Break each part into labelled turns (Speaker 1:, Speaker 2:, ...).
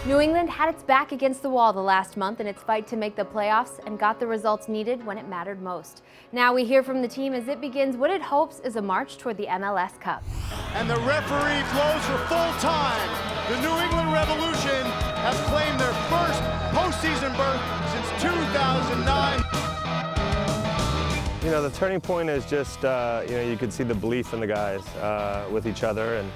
Speaker 1: New England had its back against the wall the last month in its fight to make the playoffs and got the results needed when it mattered most. Now we hear from the team as it begins what it hopes is a march toward the MLS Cup.
Speaker 2: And the referee blows for full time. The New England Revolution have claimed their first postseason berth since 2009.
Speaker 3: You know, the turning point is just, you could see the belief in the guys with each other and,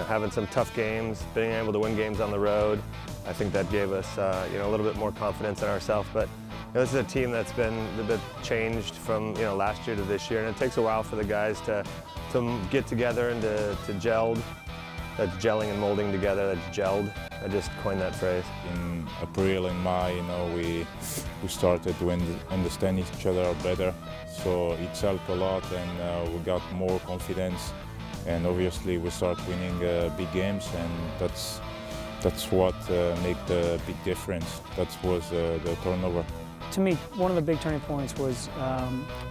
Speaker 3: having some tough games, being able to win games on the road. I think that gave us, a little bit more confidence in ourselves. But this is a team that's been a bit changed from, last year to this year. And it takes a while for the guys to get together and to gel. That's gelling and molding together, that's gelled. I just coined that phrase.
Speaker 4: In April and May, we started to understand each other better. So it's helped a lot and we got more confidence. And obviously we start winning big games, and that's what made the big difference. That was the turnover.
Speaker 5: To me, one of the big turning points was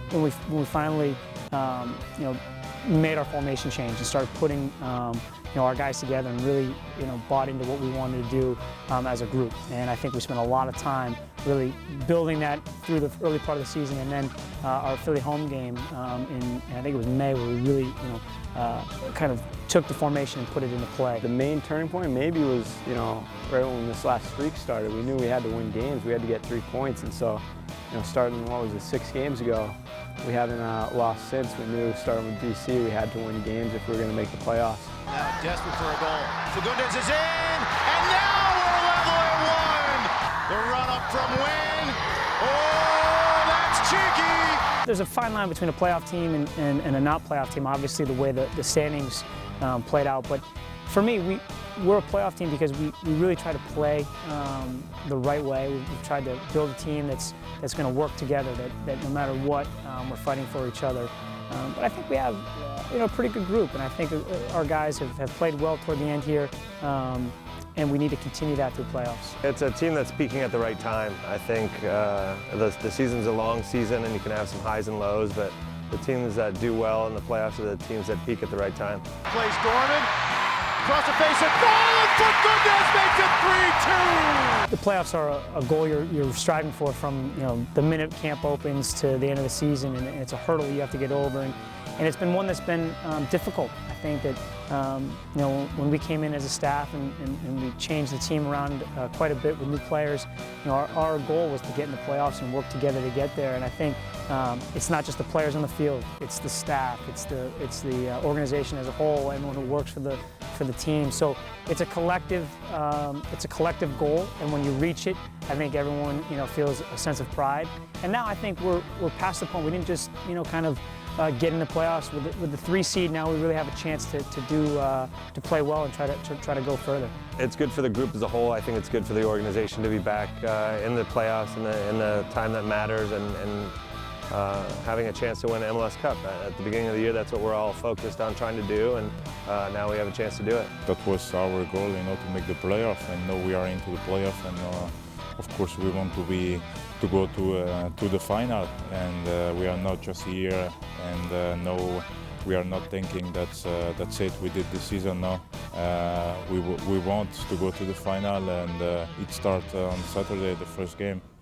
Speaker 5: when we finally made our formation change and started putting our guys together and really bought into what we wanted to do as a group. And I think we spent a lot of time really building that through the early part of the season, and then our Philly home game in I think it was May, where we really kind of took the formation and put it into play.
Speaker 6: The main turning point maybe was right when this last streak started. We knew we had to win games. We had to get 3 points, and so starting 6 games ago, we haven't lost since. We knew starting with DC we had to win games if we were going to make the playoffs.
Speaker 2: Now desperate for a goal. Fagundes is in, and now we're level at 1. The run up from Wayne. Oh, that's cheeky.
Speaker 5: There's a fine line between a playoff team and a not playoff team. Obviously, the way the standings played out, but for me, we're a playoff team because we really try to play the right way. We've tried to build a team that's going to work together, that no matter what, we're fighting for each other. But I think we have a pretty good group, and I think our guys have played well toward the end here, and we need to continue that through playoffs.
Speaker 3: It's a team that's peaking at the right time. I think the season's a long season, and you can have some highs and lows, but the teams that do well in the playoffs are the teams that peak at the right time.
Speaker 2: Plays Dorman. Across the face and ball, and Fagundes makes it 3-2!
Speaker 5: The playoffs are a goal you're striving for from the minute camp opens to the end of the season, and it's a hurdle you have to get over, and it's been one that's been difficult. I think that when we came in as a staff and we changed the team around quite a bit with new players, our goal was to get in the playoffs and work together to get there. And I think it's not just the players on the field; it's the staff, it's the organization as a whole, everyone who works for the team. So it's a collective goal, and when you reach it, I think everyone feels a sense of pride. And now I think we're past the point. We didn't just get in the playoffs with the 3 seed. Now we really have a chance to play well and try to go further.
Speaker 3: It's good for the group as a whole. I think it's good for the organization to be back in the playoffs in the time that matters, and having a chance to win an MLS Cup. At the beginning of the year, that's what we're all focused on trying to do, and now we have a chance to do it.
Speaker 4: That was our goal, to make the playoff, and now we are into the playoff, and of course we want to go to the final, and we are not just here, and no, we are not thinking that's it, we did the season now. We want to go to the final, and it starts on Saturday, the first game.